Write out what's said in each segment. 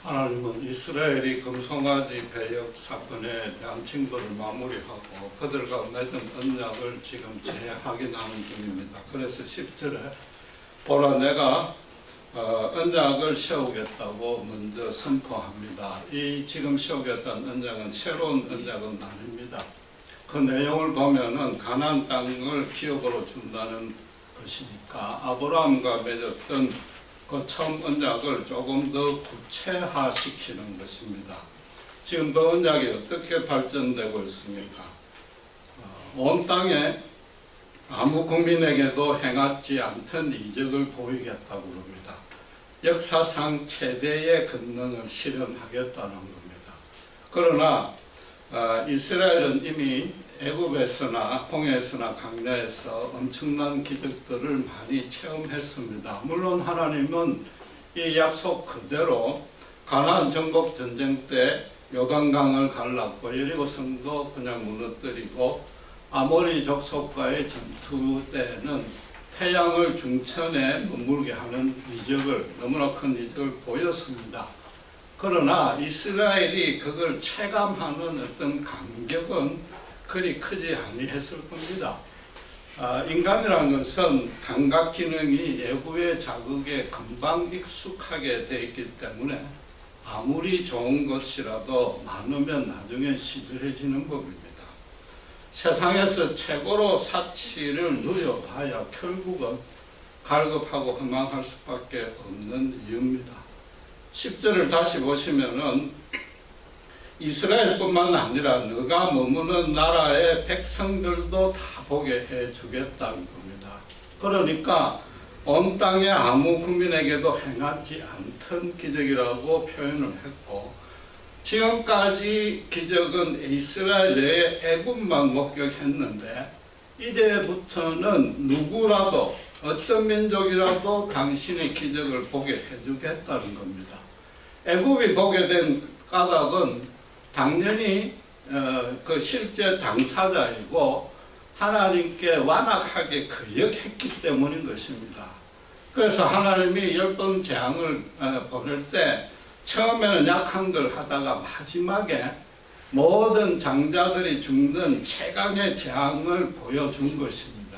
하나님은 이스라엘이 금송아지 배역 사건에 대한 징벌을 마무리하고 그들과 맺은 언약을 지금 재확인하는 중입니다. 그래서 10절에 보라 내가 언약을 세우겠다고 먼저 선포합니다. 이 지금 세우겠다는 언약은 새로운 언약은 아닙니다. 그 내용을 보면은 가나안 땅을 기업으로 준다는 것이니까 아브라함과 맺었던 그 처음 언약을 조금 더 구체화시키는 것입니다. 지금 그 언약이 어떻게 발전되고 있습니까? 온 땅에 아무 국민에게도 행하지 않던 이적을 보이겠다고 합니다. 역사상 최대의 권능을 실현하겠다는 겁니다. 그러나 이스라엘은 이미 애굽에서나 홍해에서나 광야에서 엄청난 기적들을 많이 체험했습니다. 물론 하나님은 이 약속 그대로 가나안 정복 전쟁 때 요단강을 갈랐고 여리고성도 그냥 무너뜨리고 아모리 족속과의 전투 때는 태양을 중천에 머물게 하는 이적을 너무나 큰 이적을 보였습니다. 그러나 이스라엘이 그걸 체감하는 어떤 감격은 그리 크지 아니했을 겁니다. 인간이라는 것은 감각 기능이 외부의 자극에 금방 익숙하게 되어 있기 때문에 아무리 좋은 것이라도 많으면 나중에 시들해지는 법입니다. 세상에서 최고로 사치를 누려봐야 결국은 갈급하고 허망할 수밖에 없는 이유입니다. 10절을 다시 보시면은 이스라엘뿐만 아니라 너가 머무는 나라의 백성들도 다 보게 해주겠다는 겁니다. 그러니까 온 땅의 아무 국민에게도 행하지 않던 기적이라고 표현을 했고 지금까지 기적은 이스라엘 내에 애굽만 목격했는데 이제부터는 누구라도 어떤 민족이라도 당신의 기적을 보게 해주겠다는 겁니다. 애굽이 보게 된 까닭은 당연히 그 실제 당사자이고 하나님께 완악하게 거역했기 때문인 것입니다. 그래서 하나님이 10번 재앙을 보낼 때 처음에는 약한 걸 하다가 마지막에 모든 장자들이 죽는 최강의 재앙을 보여준 것입니다.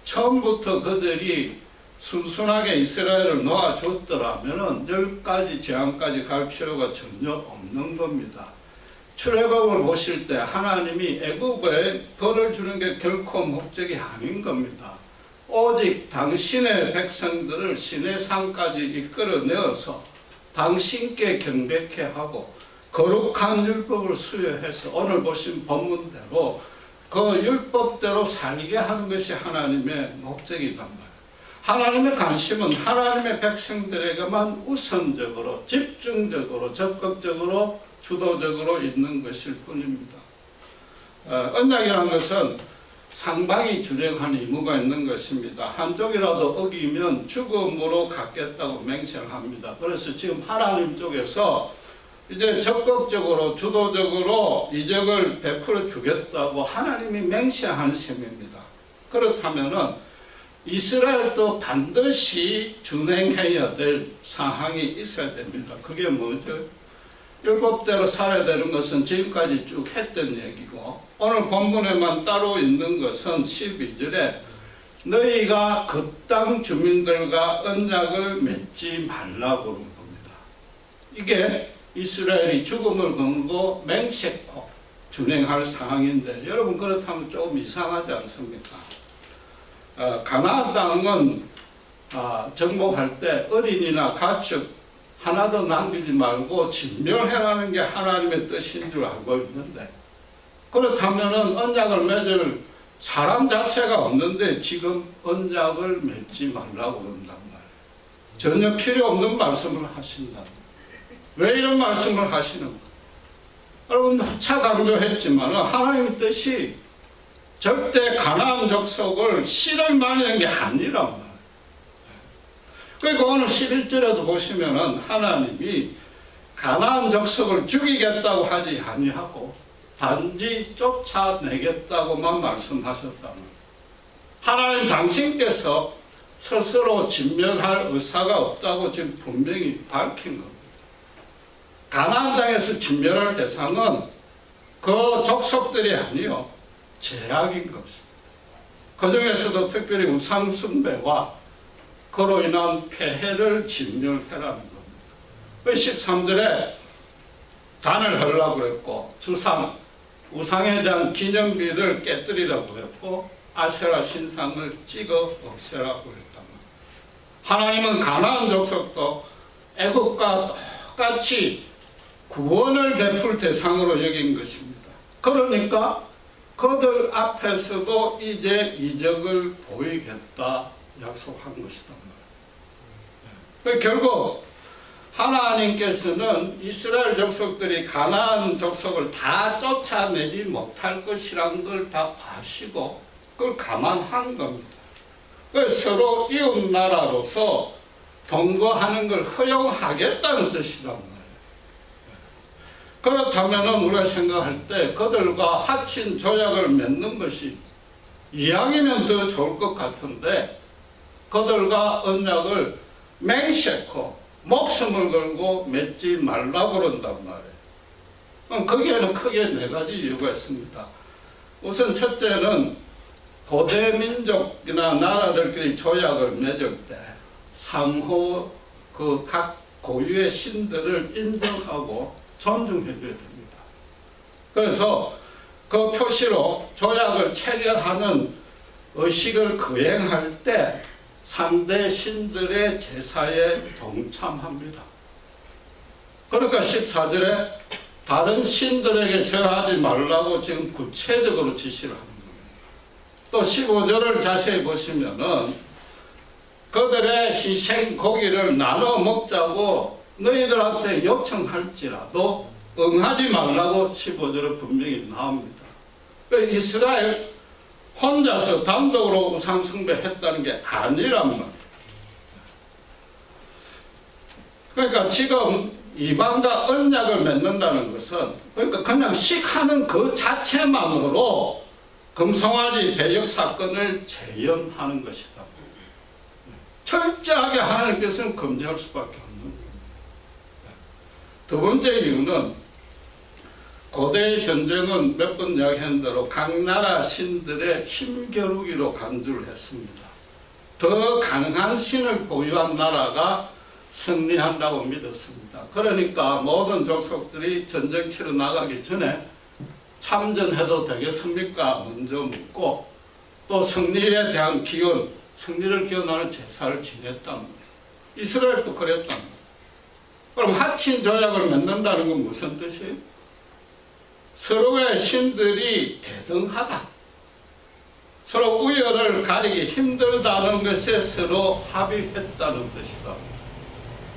처음부터 그들이 순순하게 이스라엘을 놓아줬더라면 10가지 재앙까지 갈 필요가 전혀 없는 겁니다. 출애굽을 보실 때 하나님이 애굽에 벌을 주는 게 결코 목적이 아닌 겁니다. 오직 당신의 백성들을 시내산까지 이끌어내어서 당신께 경배케 하고 거룩한 율법을 수여해서 오늘 보신 본문대로 그 율법대로 살게 하는 것이 하나님의 목적이란 말이에요. 하나님의 관심은 하나님의 백성들에게만 우선적으로 집중적으로 적극적으로 주도적으로 있는 것일 뿐입니다. 언약이라는 것은 상방이 준행한 의무가 있는 것입니다. 한쪽이라도 어기면 죽음으로 갖겠다고 맹세합니다. 그래서 지금 하나님 쪽에서 이제 적극적으로 주도적으로 이적을 베풀어 주겠다고 하나님이 맹세한 셈입니다. 그렇다면은 이스라엘도 반드시 준행해야 될 사항이 있어야 됩니다. 그게 뭐죠? 율법대로 살아야 되는 것은 지금까지 쭉 했던 얘기고 오늘 본문에만 따로 있는 것은 12절에 너희가 그 땅 주민들과 언약을 맺지 말라고 그런 겁니다. 이게 이스라엘이 죽음을 걸고 맹세코 준행할 사항인데 여러분 그렇다면 조금 이상하지 않습니까? 가나안 땅은 정복할 때 어린이나 가축 하나도 남기지 말고 진멸해라는 게 하나님의 뜻인 줄 알고 있는데 그렇다면은 언약을 맺을 사람 자체가 없는데 지금 언약을 맺지 말라고 그런단 말이에요. 전혀 필요 없는 말씀을 하신다. 왜 이런 말씀을 하시는가? 여러분 누차 강조했지만 하나님의 뜻이 절대 가나안 족속을 실현하는 게 아니란 말이에요. 그리고 오늘 11절에도 보시면은 하나님이 가나안 족속을 죽이겠다고 하지 아니하고 단지 쫓아내겠다고만 말씀하셨다는 거예요. 하나님 당신께서 스스로 진멸할 의사가 없다고 지금 분명히 밝힌 겁니다. 가나안 땅에서 진멸할 대상은 그 족속들이 아니요 제약인 것입니다. 그 중에서도 특별히 우상 숭배와 그로 인한 폐해를 진멸해라는 겁니다. 13절에 단을 하려고 그랬고 우상에 대한 기념비를 깨뜨리라고 했고 아세라 신상을 찍어 없애라고 했다. 하나님은 가나안 족속도 애국과 똑같이 구원을 베풀 대상으로 여긴 것입니다. 그러니까 그들 앞에서도 이제 이적을 보이겠다 약속한 것이다. 결국 하나님께서는 이스라엘 족속들이 가나안 족속을 다 쫓아내지 못할 것이란 걸 다 아시고 그걸 감안한 겁니다. 서로 이웃 나라로서 동거하는 걸 허용하겠다는 뜻이란 말이에요. 그렇다면 우리가 생각할 때 그들과 하친 조약을 맺는 것이 이왕이면 더 좋을 것 같은데 그들과 언약을 맹세코 목숨을 걸고 맺지 말라고 그런단 말이에요. 거기에는 크게 네 가지 이유가 있습니다. 우선 첫째는 고대 민족이나 나라들끼리 조약을 맺을 때 상호 그 각 고유의 신들을 인정하고 존중해 줘야 됩니다. 그래서 그 표시로 조약을 체결하는 의식을 거행할 때 상대 신들의 제사에 동참합니다. 그러니까 14절에 다른 신들에게 절하지 말라고 지금 구체적으로 지시를 합니다. 또 15절을 자세히 보시면은 그들의 희생 고기를 나눠 먹자고 너희들한테 요청할지라도 응하지 말라고 15절에 분명히 나옵니다. 이스라엘 혼자서 단독으로 우상숭배했다는 게 아니란 말이에요. 그러니까 지금 이방과 언약을 맺는다는 것은 그러니까 그냥 식하는 그 자체만으로 금송아지 배역 사건을 재현하는 것이다. 철저하게 하나님께서는 금지할 수밖에 없는 겁니다. 두 번째 이유는 고대의 전쟁은 몇 번 이야기한 대로 각 나라 신들의 힘겨루기로 간주를 했습니다. 더 강한 신을 보유한 나라가 승리한다고 믿었습니다. 그러니까 모든 족속들이 전쟁 치러 나가기 전에 참전해도 되겠습니까? 먼저 묻고 또 승리에 대한 기원, 승리를 기원하는 제사를 지냈단 말이에요. 이스라엘도 그랬단 말이에요. 그럼 하친 조약을 맺는다는 건 무슨 뜻이에요? 서로의 신들이 대등하다. 서로 우열을 가리기 힘들다는 것에 서로 합의했다는 뜻이다.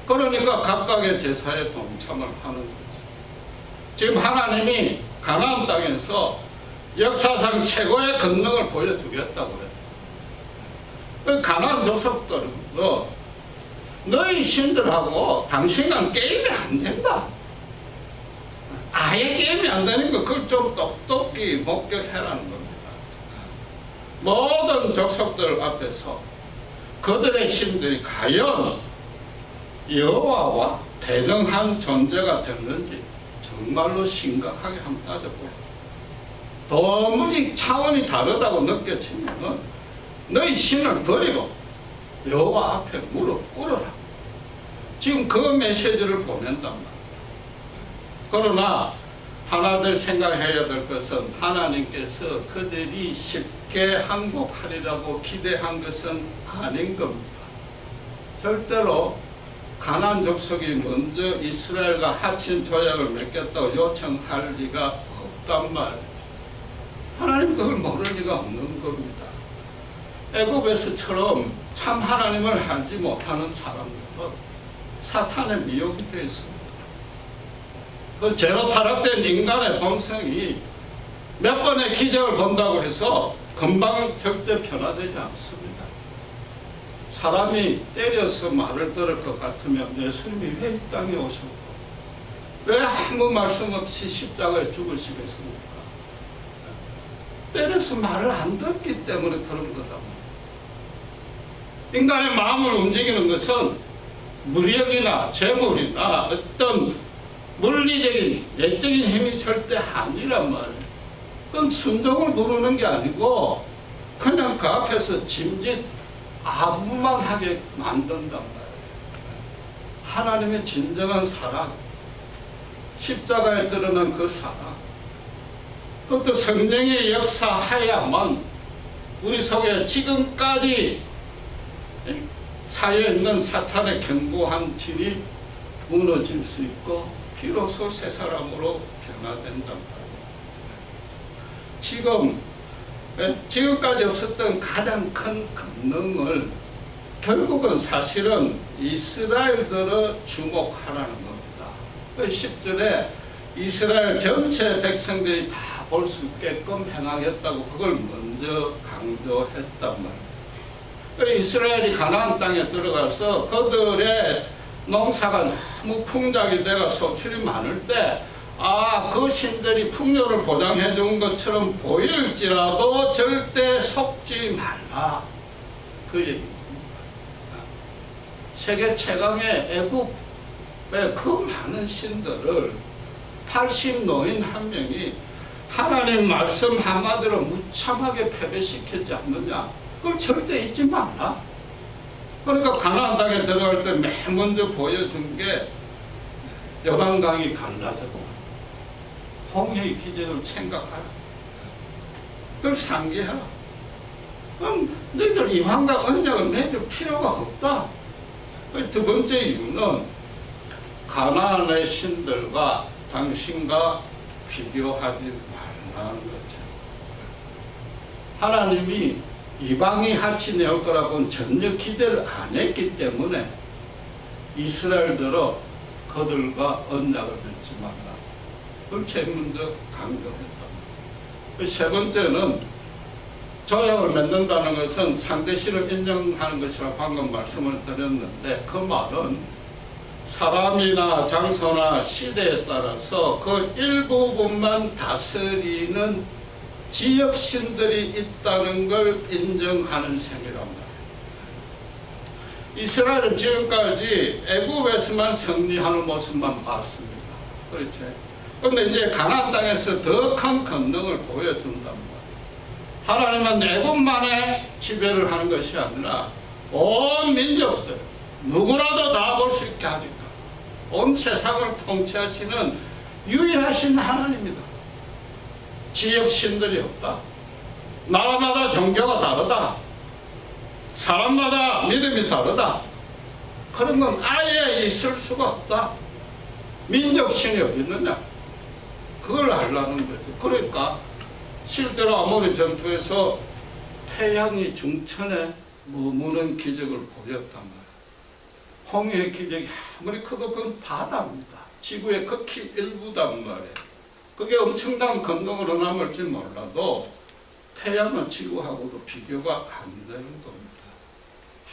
그러니까 각각의 제사에 동참을 하는 거죠. 지금 하나님이 가나안 땅에서 역사상 최고의 권능을 보여주겠다고 그랬어요. 가나안 족속들도 너희 신들하고 당신과는 게임이 안 된다. 아예 게임이 안 되니까 그걸 좀 똑똑히 목격해라는 겁니다. 모든 족속들 앞에서 그들의 신들이 과연 여호와와 대등한 존재가 됐는지 정말로 심각하게 한번 따져보라. 도무지 차원이 다르다고 느껴지면 너희 신을 버리고 여호와 앞에 무릎 꿇어라. 지금 그 메시지를 보낸단 말이에요. 그러나 하나 더 생각해야 될 것은 하나님께서 그들이 쉽게 항복하리라고 기대한 것은 아닌 겁니다. 절대로 가나안 족속이 먼저 이스라엘과 하친 조약을 맺겠다고 요청할 리가 없단 말이에요. 하나님 그걸 모를 리가 없는 겁니다. 애굽에서처럼 참 하나님을 알지 못하는 사람들은 사탄의 미혹이 되어 있습니다. 그 죄로 타락된 인간의 본성이 몇 번의 기적을 본다고 해서 금방 절대 변화되지 않습니다. 사람이 때려서 말을 들을 것 같으면 예수님이 왜 이 땅에 오셨고 왜 아무 말씀 없이 십자가에 죽으시겠습니까? 때려서 말을 안 듣기 때문에 그런 거다. 인간의 마음을 움직이는 것은 무력이나 재물이나 어떤 물리적인, 내적인 힘이 절대 아니란 말이에요. 그건 순종을 누르는 게 아니고 그냥 그 앞에서 짐짓 아무만 하게 만든단 말이에요. 하나님의 진정한 사랑, 십자가에 드러난 그 사랑, 그것도 성령의 역사하야만 우리 속에 지금까지 쌓여있는 사탄의 견고한 진이 무너질 수 있고 비로소 새 사람으로 변화된단 말이에요. 지금까지 없었던 가장 큰 권능을 결국은 사실은 이스라엘들을 주목하라는 겁니다. 그 10절에 이스라엘 전체 백성들이 다 볼 수 있게끔 행하겠다고 그걸 먼저 강조했단 말이에요. 이스라엘이 가나안 땅에 들어가서 그들의 농사가 너무 풍작이 돼가 소출이 많을 때 그 신들이 풍요를 보장해 준 것처럼 보일지라도 절대 속지 말라. 그 얘기입니다. 세계 최강의 애국의 그 많은 신들을 80노인 한 명이 하나님 말씀 한마디로 무참하게 패배시켰지 않느냐. 그걸 절대 잊지 말라. 그러니까 가나안 땅에 들어갈 때 맨 먼저 보여준 게 요단강이 갈라졌고 홍해의 기적을 생각하라. 그걸 상기해라. 그럼 너희들 이방과 언약을 맺을 필요가 없다. 두 번째 이유는 가나안의 신들과 당신과 비교하지 말라는 거죠. 하나님이 이방이 하치 내올 거라고는 전혀 기대를 안 했기 때문에 이스라엘들로 그들과 언약을 맺지 말라. 그걸 제일 먼저 강조했다. 세 번째는 조약을 맺는다는 것은 상대신을 인정하는 것이라고 방금 말씀을 드렸는데 그 말은 사람이나 장소나 시대에 따라서 그 일부분만 다스리는 지역신들이 있다는 걸 인정하는 셈이란 말이에요. 이스라엘은 지금까지 애굽에서만 승리하는 모습만 봤습니다. 그렇죠? 그런데 이제 가나안 땅에서 더 큰 권능을 보여준단 말이에요. 하나님은 애굽만의 지배를 하는 것이 아니라 온 민족들 누구라도 다 볼 수 있게 하니까 온 세상을 통치하시는 유일하신 하나님이다. 지역 신들이 없다. 나라마다 종교가 다르다. 사람마다 믿음이 다르다. 그런 건 아예 있을 수가 없다. 민족 신이 어디 있느냐? 그걸 알라는 거죠. 그러니까 실제로 아모리 전투에서 태양이 중천에 머무는 기적을 보였단 말이에요. 홍해의 기적이 아무리 커도 그건 바다입니다. 지구의 극히 일부단 말이에요. 그게 엄청난 건강으로 남을지 몰라도 태양은 지구하고도 비교가 안 되는 겁니다.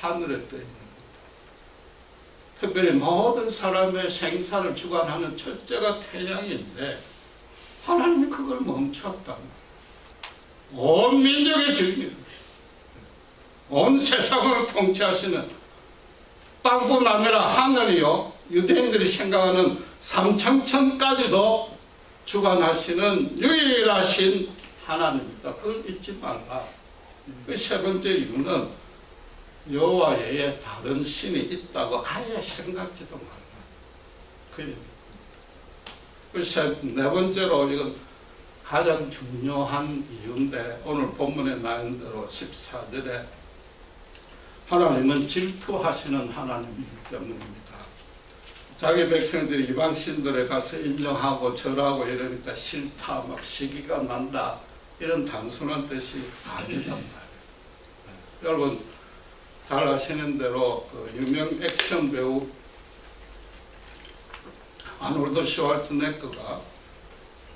하늘에 떠 있는 겁니다. 특별히 모든 사람의 생사를 주관하는 첫째가 태양인데 하나님이 그걸 멈췄단 말이에요. 온 민족의 주인입니다. 온 세상을 통치하시는 땅뿐 아니라 하늘이요. 유대인들이 생각하는 삼천천까지도 주관하시는 유일하신 하나님이다. 그걸 잊지 말라. 그 세 번째 이유는 여호와 외에 다른 신이 있다고 아예 생각지도 말라. 그 네 번째로 이건 가장 중요한 이유인데 오늘 본문에 나온 대로 14절에 하나님은 질투하시는 하나님이기 때문입니다. 자기 백성들이 이방 신들에 가서 인정하고 절하고 이러니까 싫다, 막 시기가 난다, 이런 단순한 뜻이 아니란 말이에요. 여러분 잘 아시는 대로 그 유명 액션 배우 아놀드 슈왈츠네거가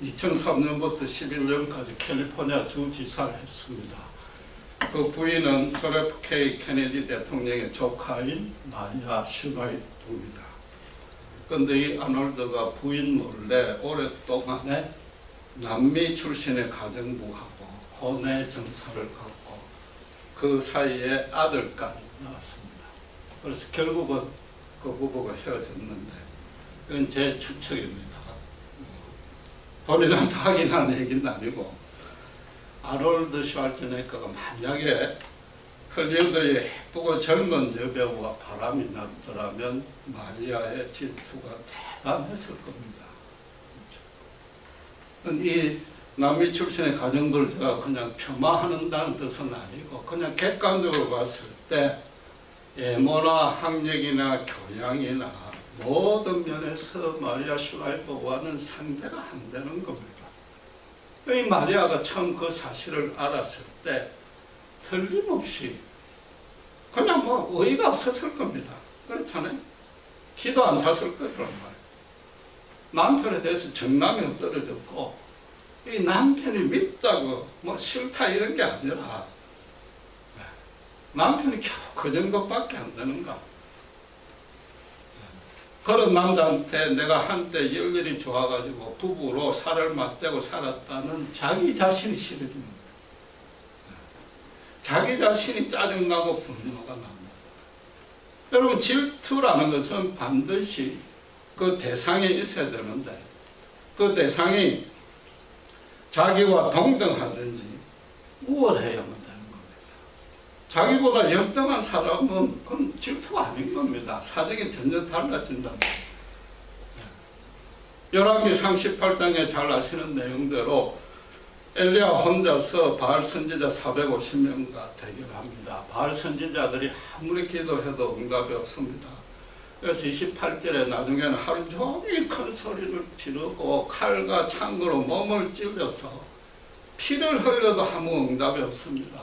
2003년부터 11년까지 캘리포니아 주지사를 했습니다. 그 부인은 존 F K 케네디 대통령의 조카인 마리아 슈나이더입니다. 그런데 이 아놀드가 부인 몰래 오랫동안에 남미 출신의 가정부하고 혼외 정사를 갖고 그 사이에 아들까지 낳았습니다. 그래서 결국은 그 부부가 헤어졌는데 이건 제 추측입니다. 본인은 확인한 얘기는 아니고, 아놀드 슈왈제네거가 만약에 헐리우드의 예쁘고 젊은 여배우와 바람이 났더라면 마리아의 질투가 대단했을 겁니다. 이 남미 출신의 가정들 제가 그냥 폄하한다는 뜻은 아니고, 그냥 객관적으로 봤을 때 외모나 학력이나 교양이나 모든 면에서 마리아 슈라이버와는 상대가 안 되는 겁니다. 이 마리아가 처음 그 사실을 알았을 때 틀림없이 그냥 뭐 의의가 없었을 겁니다. 그렇잖아요. 기도 안 찼을 거란 말이에요. 남편에 대해서 정남이 떨어졌고, 이 남편이 밉다고 뭐 싫다 이런 게 아니라 남편이 겨우 그 정도밖에 안 되는가. 그런 남자한테 내가 한때 열렬히 좋아가지고 부부로 살을 맞대고 살았다는 자기 자신이 싫어집니다. 자기 자신이 짜증나고 분노가 납니다. 여러분, 질투라는 것은 반드시 그 대상이 있어야 되는데, 그 대상이 자기와 동등하든지 우월해야만 되는 겁니다. 자기보다 역등한 사람은 그건 질투가 아닌 겁니다. 사정이 전혀 달라진다. 열왕기상 18장에 잘 아시는 내용대로 엘리야 혼자서 바알 선지자 450명과 대결합니다. 바알 선지자들이 아무리 기도해도 응답이 없습니다. 그래서 28절에 나중에는 하루 종일 큰 소리를 지르고 칼과 창으로 몸을 찔러서 피를 흘려도 아무 응답이 없습니다.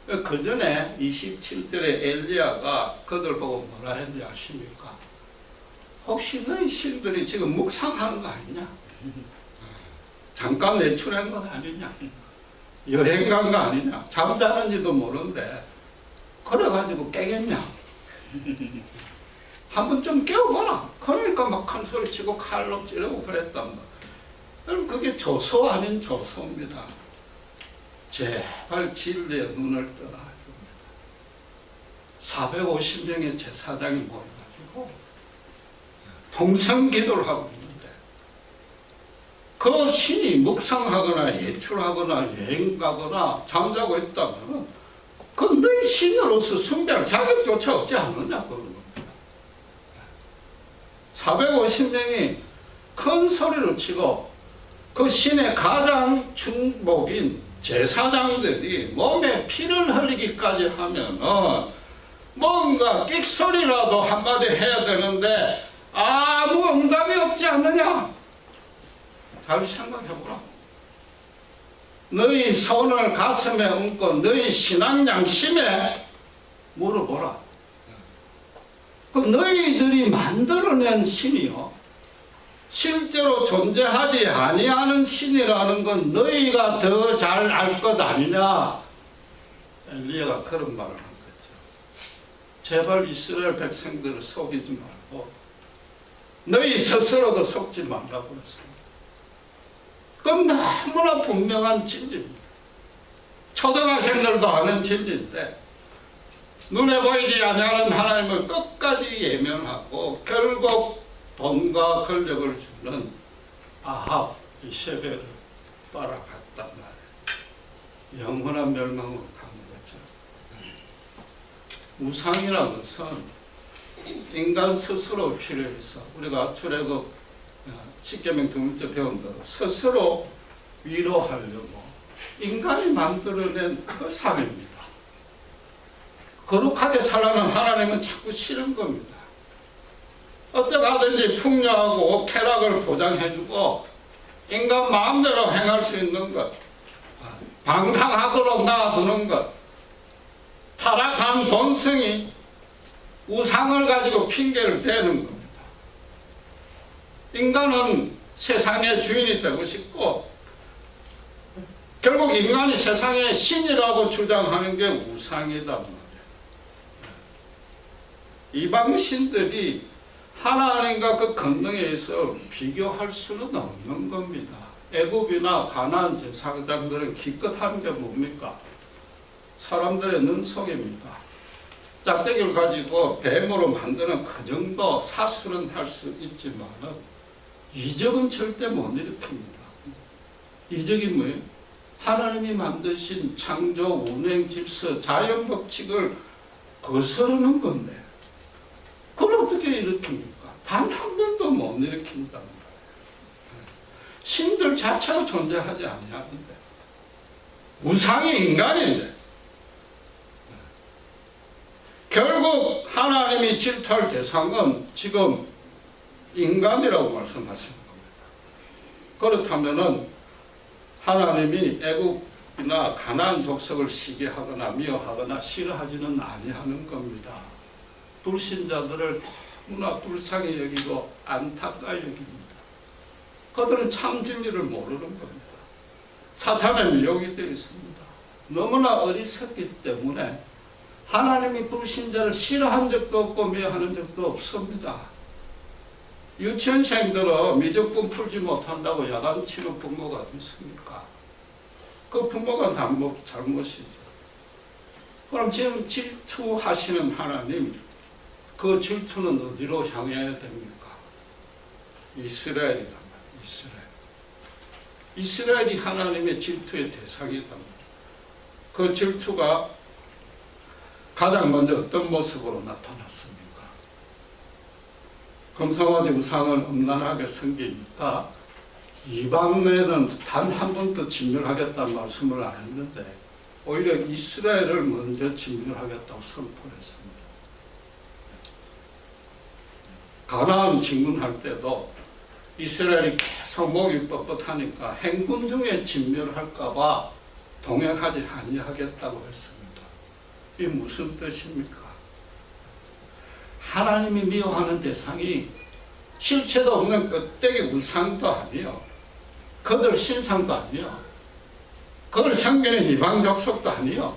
그 전에 27절에 엘리야가 그들 보고 뭐라 했는지 아십니까? 혹시 너희 신들이 지금 묵상하는 거 아니냐? 잠깐 내출한 건 아니냐? 여행 간 거 아니냐? 잠자는지도 모르는데 그래가지고 깨겠냐? 한번 좀 깨워봐라. 그러니까 막 큰 소리 치고 칼로 찌르고 그랬단 말이에요. 여러분, 그게 조소 아닌 조소입니다. 제발 진리의 눈을 떠라. 450명의 제사장이 모여가지고 동성기도를 하고 있는데, 그 신이 묵상하거나 예출하거나 여행 가거나 잠자고 있다면 그 너희 신으로서 숭배할 자격조차 없지 않느냐 그러는 겁니다. 450명이 큰 소리를 치고 그 신의 가장 충복인 제사장들이 몸에 피를 흘리기까지 하면은 뭔가 끽소리라도 한마디 해야 되는데 아무 응답이 없지 않느냐? 잘 생각해보라. 너희 손을 가슴에 얹고 너희 신앙 양심에 물어보라. 그 너희들이 만들어낸 신이요, 실제로 존재하지 아니하는 신이라는 건 너희가 더 잘 알 것 아니냐? 엘리야가 그런 말을 한 거죠. 제발 이스라엘 백성들을 속이지 말고 너희 스스로도 속지 말라고 그랬습니다. 그건 너무나 분명한 진리입니다. 초등학생들도 아는 진리인데, 눈에 보이지 않는 하나님을 끝까지 예면하고 결국 돈과 권력을 주는 아합 이세벨을 따라갔단 말이에요. 영원한 멸망으로 간 거죠. 우상이라는 것은 인간 스스로 필요해서, 우리가 출애굽 10계명 2번째 배운 대로 스스로 위로하려고 인간이 만들어낸 그 삶입니다. 거룩하게 살라는 하나님은 자꾸 싫은 겁니다. 어떻게 하든지 풍요하고 쾌락을 보장해주고 인간 마음대로 행할 수 있는 것, 방탕하도록 놔두는 것, 타락한 본성이 우상을 가지고 핑계를 대는 겁니다. 인간은 세상의 주인이 되고 싶고 결국 인간이 세상의 신이라고 주장하는 게 우상이다 말이에요. 이방 신들이 하나님과 그 권능에서 비교할 수는 없는 겁니다. 애굽이나 가나안 제사장들은 기껏 하는 게 뭡니까? 사람들의 눈속입니다. 짝대기를 가지고 뱀으로 만드는 그 정도 사술은 할 수 있지만 이적은 절대 못 일으킵니다. 이적이 뭐예요? 하나님이 만드신 창조, 운행, 질서, 자연 법칙을 거스르는 건데 그걸 어떻게 일으킵니까? 단 한 번도 못 일으킨다는 거예요. 신들 자체가 존재하지 아니하는데 우상이 인간인데 결국 하나님이 질투할 대상은 지금 인간이라고 말씀하시는 겁니다. 그렇다면은 하나님이 애국이나 가나안 족속을 시기하거나 미워하거나 싫어하지는 아니하는 겁니다. 불신자들을 너무나 불쌍히 여기고 안타까이 여깁니다. 그들은 참 진리를 모르는 겁니다. 사탄의 미혹이 되어 있습니다. 너무나 어리석기 때문에 하나님이 불신자를 싫어한 적도 없고 미워하는 적도 없습니다. 유치원생들은 미적분 풀지 못한다고 야단치는 부모가 어디 있습니까? 그 부모가 잘못이죠. 그럼 지금 질투하시는 하나님, 그 질투는 어디로 향해야 됩니까? 이스라엘이란 말이에요. 이스라엘. 이스라엘이 하나님의 질투의 대상이란 말이에요. 그 질투가 가장 먼저 어떤 모습으로 나타났습니까? 금성화지 우상을 음란하게 섬기니까 이방에는 단 한 번도 진멸하겠다는 말씀을 안 했는데 오히려 이스라엘을 먼저 진멸하겠다고 선포했습니다. 가나안 진군할 때도 이스라엘이 계속 목이 뻣뻣하니까 행군 중에 진멸할까봐 동행하지 아니하겠다고 했습니다. 이게 무슨 뜻입니까? 하나님이 미워하는 대상이 실체도 없는 껍데기 우상도 아니요. 그들 신상도 아니요. 그걸 섬기는 이방 족속도 아니요.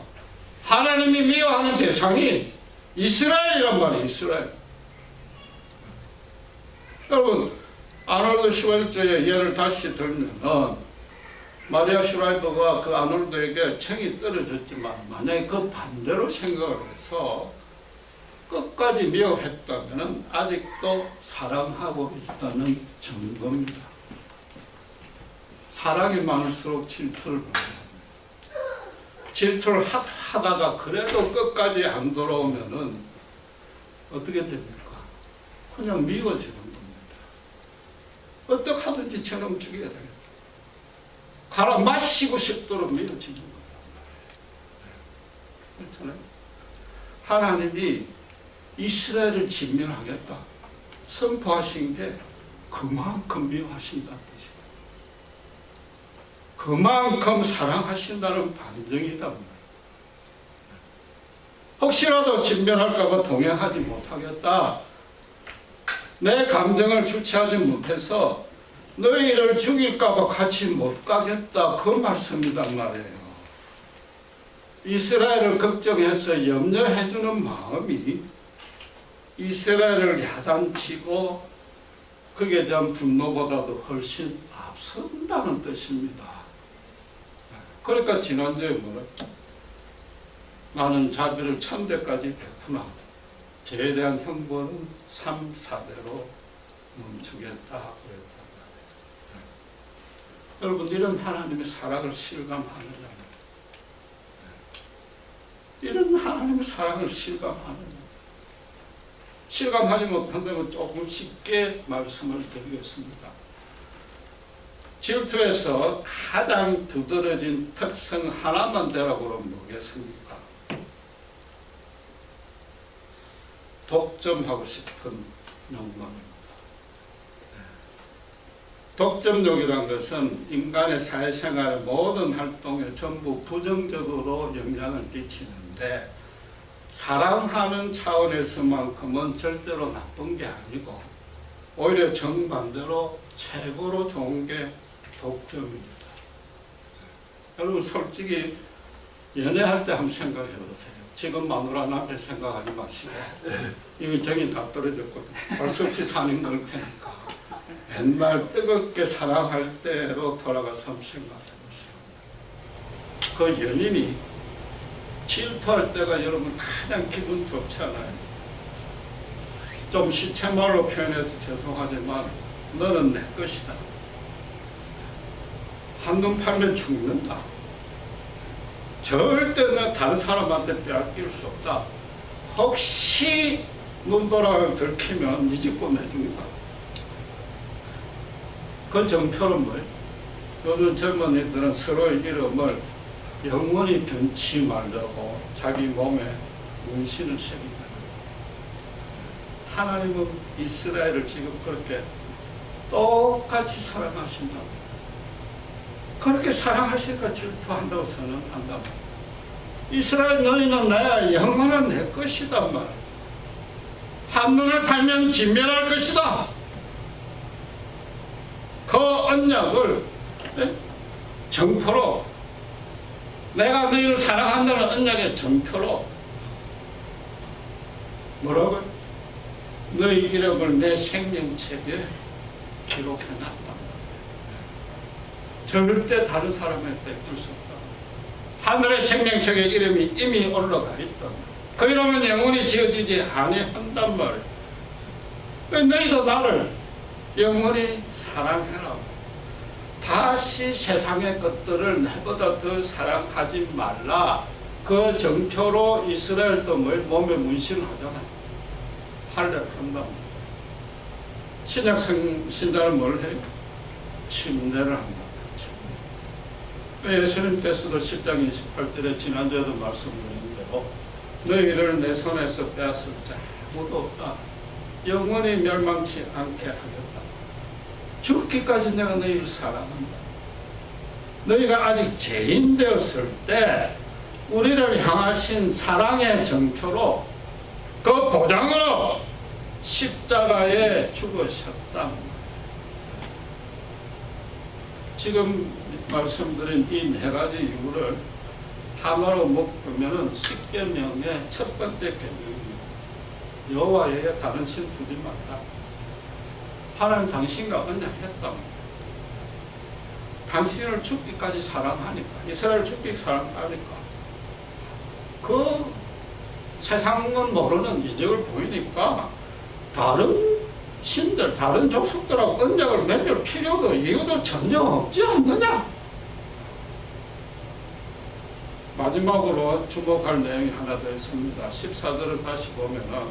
하나님이 미워하는 대상이 이스라엘이란 말이에요. 이스라엘. 여러분 아놀드 슈왈츠의 예를 다시 들면은 마리아 슈라이버가 그 아놀드에게 청이 떨어졌지만 만약에 그 반대로 생각을 해서 끝까지 미워했다면 아직도 사랑하고 있다는 증거입니다. 사랑이 많을수록 질투를 합니다. 질투를 하다가 그래도 끝까지 안 돌아오면은 어떻게 됩니까? 그냥 미워지는 겁니다. 어떻게 하든지 저놈 죽여야 되겠다. 갈아 마시고 싶도록 미워지는 거예요. 그렇잖아요. 하나님이 이스라엘을 진멸하겠다 선포하신 게 그만큼 미워하신다는 뜻이에요. 그만큼 사랑하신다는 반증이다. 혹시라도 진멸할까봐 동행하지 못하겠다. 내 감정을 주체하지 못해서 너희를 죽일까봐 같이 못 가겠다. 그 말씀이란 말이에요. 이스라엘을 걱정해서 염려해주는 마음이 이스라엘을 야단치고 거기에 대한 분노보다도 훨씬 앞선다는 뜻입니다. 그러니까 지난주에 뭐랬죠? 나는 자비를 1000배까지 베푸나 죄에 대한 형벌은 3, 4대로 멈추겠다 그랬단 말이에요. 여러분 이런 하나님의 사랑을 실감하느냐? 이런 하나님의 사랑을 실감하느냐? 실감하지 못한다면 조금 쉽게 말씀을 드리겠습니다. 질투에서 가장 두드러진 특성 하나만 대라고 그러면 뭐겠습니까? 독점하고 싶은 욕망입니다. 독점욕이란 것은 인간의 사회생활의 모든 활동에 전부 부정적으로 영향을 끼치는데 사랑하는 차원에서만큼은 절대로 나쁜 게 아니고 오히려 정반대로 최고로 좋은 게 독점입니다. 여러분 솔직히 연애할 때 한번 생각해 보세요. 지금 마누라 남편 생각하지 마시고 이미 정이 다 떨어졌거든요. 할 수 없이 사는 걸 테니까 맨날 뜨겁게 사랑할 때로 돌아가서 한번 생각해 보세요. 그 연인이 질투할 때가 여러분 가장 기분 좋지 않아요? 좀 시체말로 표현해서 죄송하지만 너는 내 것이다. 한눈 팔면 죽는다. 절대 내 다른 사람한테 빼앗길 수 없다. 혹시 눈도락을 들키면 네 집 돈 내줍니다. 그 정표는 뭐예요? 요즘 젊은이들은 서로의 이름을 영원히 변치 말라고 자기 몸에 문신을 새깁니다. 하나님은 이스라엘을 지금 그렇게 똑같이 사랑하신다. 그렇게 사랑하시니까 질투한다고 선언한다. 이스라엘 너희는 나야 영원한 내 것이단 말이야. 한눈을 팔면 진멸할 것이다. 그 언약을 정표로, 내가 너희를 사랑한다는 언약의 정표로 뭐라고요? 너희 이름을 내 생명책에 기록해놨다. 절대 다른 사람에 뺏길 수 없다. 하늘의 생명책에 이름이 이미 올라가 있다. 그 이름은 영원히 지어지지 아니한단 말이야. 너희도 나를 영원히 사랑해라. 다시 세상의 것들을 나보다 더 사랑하지 말라. 그 정표로 이스라엘도 몸에 문신을 하잖아. 할례를 한다. 신약 신자는 뭘 해요? 침례를 한다. 예수님께서도 10장 28절에 지난주에도 말씀드린 대로 너희를 내 손에서 빼앗을 자 아무도 없다. 영원히 멸망치 않게 하겠다. 죽기까지 내가 너희를 사랑한다. 너희가 아직 죄인 되었을 때 우리를 향하신 사랑의 정표로 그 보장으로 십자가에 죽으셨다. 지금 말씀드린 이 네 가지 이유를 하나로 묶으면 십계명의 첫 번째 계명입니다. 여호와의 다른 신 두지 말라. 하나님 당신과 언약했다. 당신을 죽기까지 사랑하니까, 이스라엘 죽기 사랑하니까, 그 세상은 모르는 이적을 보이니까 다른 신들, 다른 족속들하고 언약을 맺을 필요도 이유도 전혀 없지 않느냐? 마지막으로 주목할 내용이 하나 더 있습니다. 14절을 다시 보면은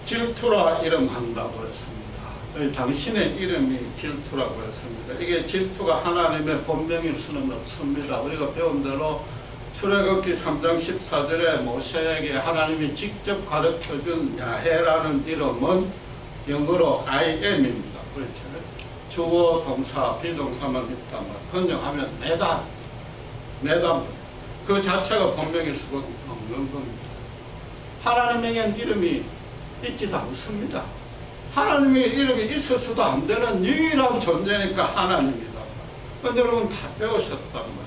질투라 이름한다고 했습니다. 당신의 이름이 질투라고 했습니다. 이게 질투가 하나님의 본명일 수는 없습니다. 우리가 배운 대로 출애굽기 3장 14절에 모세에게 하나님이 직접 가르쳐준 야훼라는 이름은 영어로 I am입니다. 그렇죠? 주어, 동사, 비동사만 있다면 번역하면 내다. 그 자체가 본명일 수가 없는 겁니다. 하나님에게는 이름이 있지도 않습니다. 하나님의 이름이 있어서도 안 되는 유일한 존재니까 하나님이다. 근데 여러분 다 배우셨단 말이에요.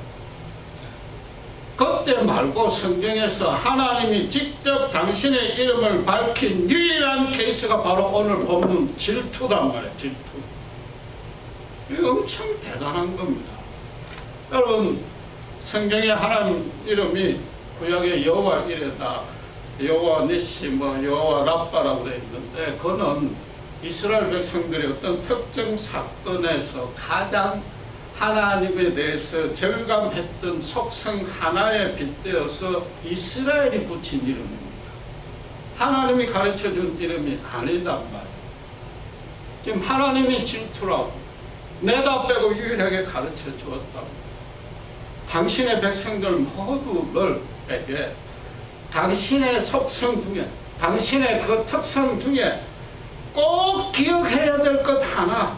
그때 말고 성경에서 하나님이 직접 당신의 이름을 밝힌 유일한 케이스가 바로 오늘 본문 질투단 말이에요. 질투. 이거 엄청 대단한 겁니다. 여러분 성경에 하나님 이름이 구약의 여호와 이레다, 여호와 니시, 여호와 라빠라고 되어 있는데 그거는 이스라엘 백성들의 어떤 특정 사건에서 가장 하나님에 대해서 절감했던 속성 하나에 빗대어서 이스라엘이 붙인 이름입니다. 하나님이 가르쳐준 이름이 아니단 말이에요. 지금 하나님이 질투라고 내다 빼고 유일하게 가르쳐 주었다고. 당신의 백성들 모두에게 당신의 속성 중에, 당신의 그 특성 중에 꼭 기억해야 될 것 하나,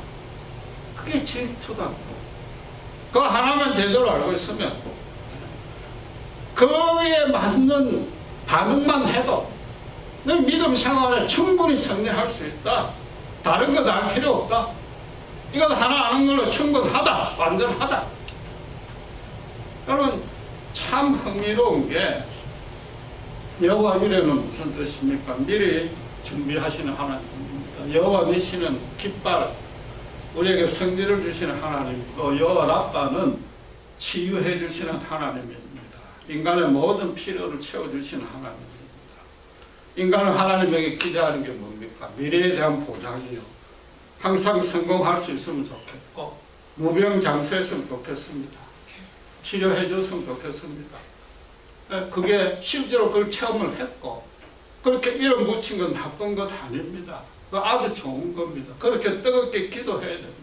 그게 질투다. 그거 하나만 제대로 알고 있으면 그에 맞는 반응만 해도 너 믿음 생활에 충분히 승리할 수 있다. 다른 거 알 필요 없다. 이거 하나 아는 걸로 충분하다. 완전하다. 여러분 참 흥미로운 게 여호와 이레는 무슨 뜻입니까? 미리 준비하시는 하나님입니다. 여호와 니시는 깃발, 우리에게 승리를 주시는 하나님이고 여호와 라빠는 치유해 주시는 하나님입니다. 인간의 모든 필요를 채워주시는 하나님입니다. 인간은 하나님에게 기대하는 게 뭡니까? 미래에 대한 보장이요. 항상 성공할 수 있으면 좋겠고 무병장수했으면 좋겠습니다. 치료해줬으면 좋겠습니다. 그게 실제로 그걸 체험을 했고 그렇게 이름 붙인 건 나쁜 것 아닙니다. 그거 아주 좋은 겁니다. 그렇게 뜨겁게 기도해야 됩니다.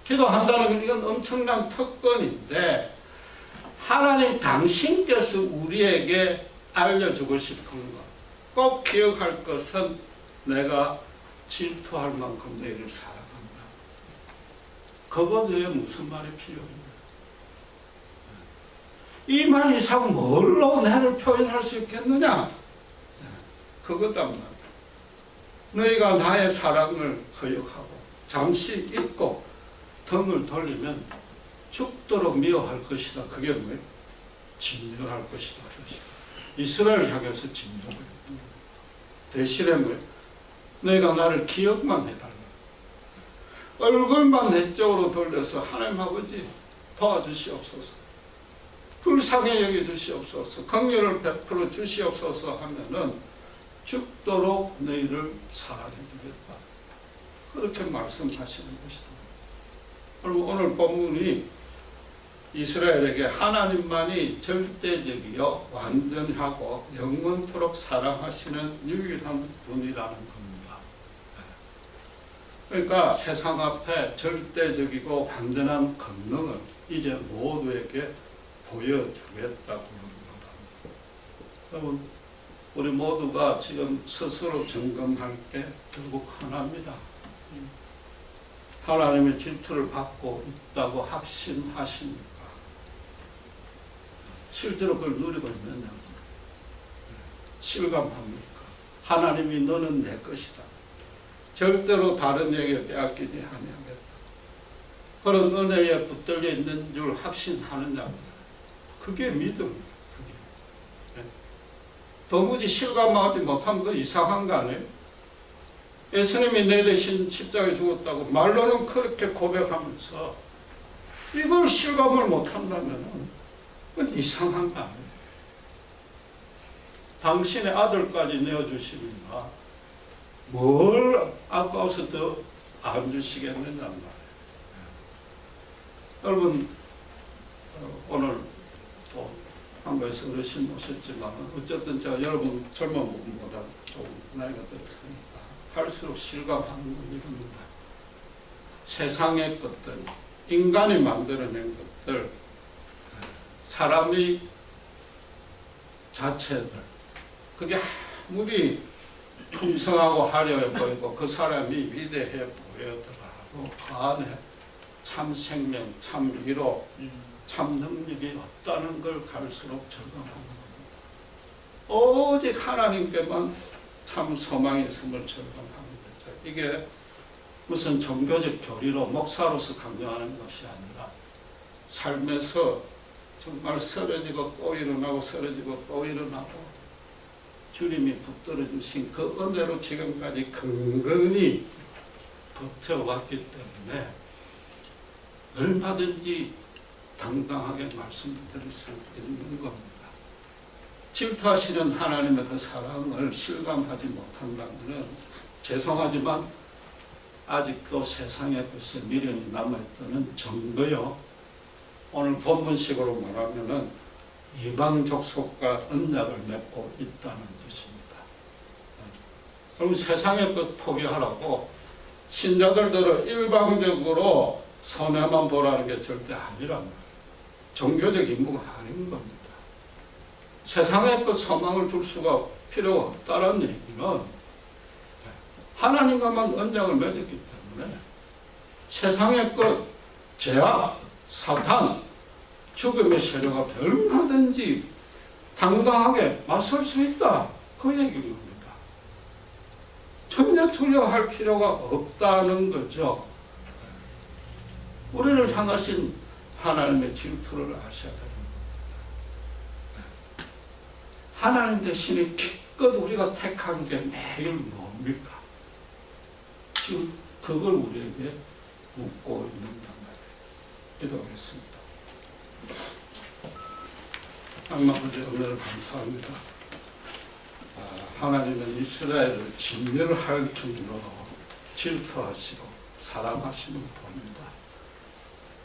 기도한다는 건 이건 엄청난 특권인데 하나님 당신께서 우리에게 알려주고 싶은 것, 꼭 기억할 것은 내가 질투할 만큼 너희를 사랑한다. 그것 외에 무슨 말이 필요합니까? 이 말 이상 뭘로 나를 표현할 수 있겠느냐? 그거단 말이야. 너희가 나의 사랑을 거역하고 잠시 잊고 등을 돌리면 죽도록 미워할 것이다. 그게 뭐예요? 진멸할 것이다. 이스라엘을 향해서 진멸을 했습니다. 대신에 뭐예요? 너희가 나를 기억만 해달라. 얼굴만 내 쪽으로 돌려서 하나님 아버지 도와주시옵소서. 불쌍히 여겨주시옵소서. 긍휼을 베풀어 주시옵소서 하면은 죽도록 너희를 사랑해주겠다. 그렇게 말씀하시는 것이다. 그리고 오늘 본문이 이스라엘에게 하나님만이 절대적이요 완전하고 영원토록 사랑하시는 유일한 분이라는 겁니다. 그러니까 세상 앞에 절대적이고 완전한 권능을 이제 모두에게 보여주겠다고 하는 겁니다. 여러분, 우리 모두가 지금 스스로 점검할 게 결국 하나입니다. 하나님의 질투를 받고 있다고 확신하십니까? 실제로 그걸 누리고 있느냐? 실감합니까? 하나님이 너는 내 것이다. 절대로 다른 에게 빼앗기지 아니하겠다. 그런 은혜에 붙들려 있는 줄 확신하느냐? 그게 믿음입니다. 그게. 도무지 실감하지 못하면 그 이상한 거 아니에요? 예수님이 내 대신 십자가에 죽었다고 말로는 그렇게 고백하면서 이걸 실감을 못한다면 그건 이상한 거 아니에요. 당신의 아들까지 내어주시니까 뭘 아까워서 더 안 주시겠느냐는 말이에요. 여러분, 오늘 또 한국에서 어르신 모셨지만 어쨌든 제가 여러분 젊은 분보다 좀 나이가 들었으니까 할수록 실감하는 건 이겁니다. 세상의 것들, 인간이 만들어낸 것들, 사람의 자체들, 그게 아무리 풍성하고 화려해 보이고 그 사람이 위대해 보여더라도 그 안에 참 생명, 참 위로, 참 능력이 없다는 걸 갈수록 절감하는 겁니다. 오직 하나님께만 참 소망이 있음을 절감하는 거죠. 이게 무슨 종교적 교리로 목사로서 강조하는 것이 아니라 삶에서 정말 쓰러지고 또 일어나고 쓰러지고 또 일어나고 주님이 붙들어 주신 그 은혜로 지금까지 근근히 버텨왔기 때문에 얼마든지 당당하게 말씀드릴 수 있는 겁니다. 질투하시는 하나님의 그 사랑을 실감하지 못한다면 죄송하지만 아직도 세상에 글쎄 미련이 남아있다는 증거요. 오늘 본문식으로 말하면은 이방 족속과 언약을 맺고 있다는 것입니다. 그럼 세상의 것 포기하라고 신자들도 일방적으로 손해만 보라는 게 절대 아니란 말이에요. 종교적 임무가 아닌 겁니다. 세상의 그 소망을 둘 수가 필요가 없다는 얘기는 하나님과만 언약을 맺었기 때문에 세상의 그 죄악, 사탄, 죽음의 세력가 얼마든지 당당하게 맞설 수 있다. 그 얘기인 겁니다. 전혀 두려워할 필요가 없다는 거죠. 우리를 향하신 하나님의 질투를 아셔야 됩니다. 하나님 대신에 기껏 우리가 택한 게 매일 뭡니까? 지금 그걸 우리에게 묻고 있는단 말이에요. 기도하겠습니다. 하나님 아버지 은혜를 감사합니다. 하나님은 이스라엘을 진멸할 정도로 질투하시고 사랑하시는 분입니다.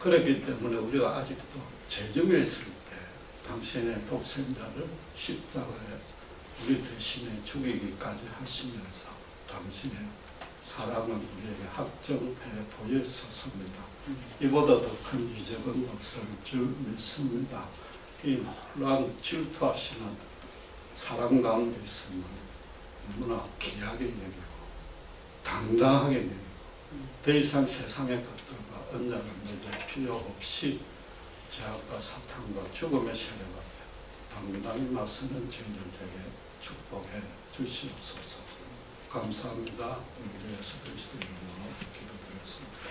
그렇기 때문에 우리가 아직도 재정에 있을 때 당신의 독생자를 십자가에 우리 대신에 죽이기까지 하시면서 당신의 사랑은 우리에게 확정해 보였었습니다. 이보다 더 큰 이적은 없을 줄 믿습니다. 이 놀라운 질투하시는 사랑 가운데 있으면 너무나 귀하게 여기고 당당하게 여기고 더 이상 세상의 것들과 언약을 맺을 필요 없이 죄악과 사탄과 죽음의 세력 앞에 당당히 나서는 저희들에게 축복해 주시옵소서. 감사합니다. 우리 예수 그리스도 이름으로 기도드렸습니다.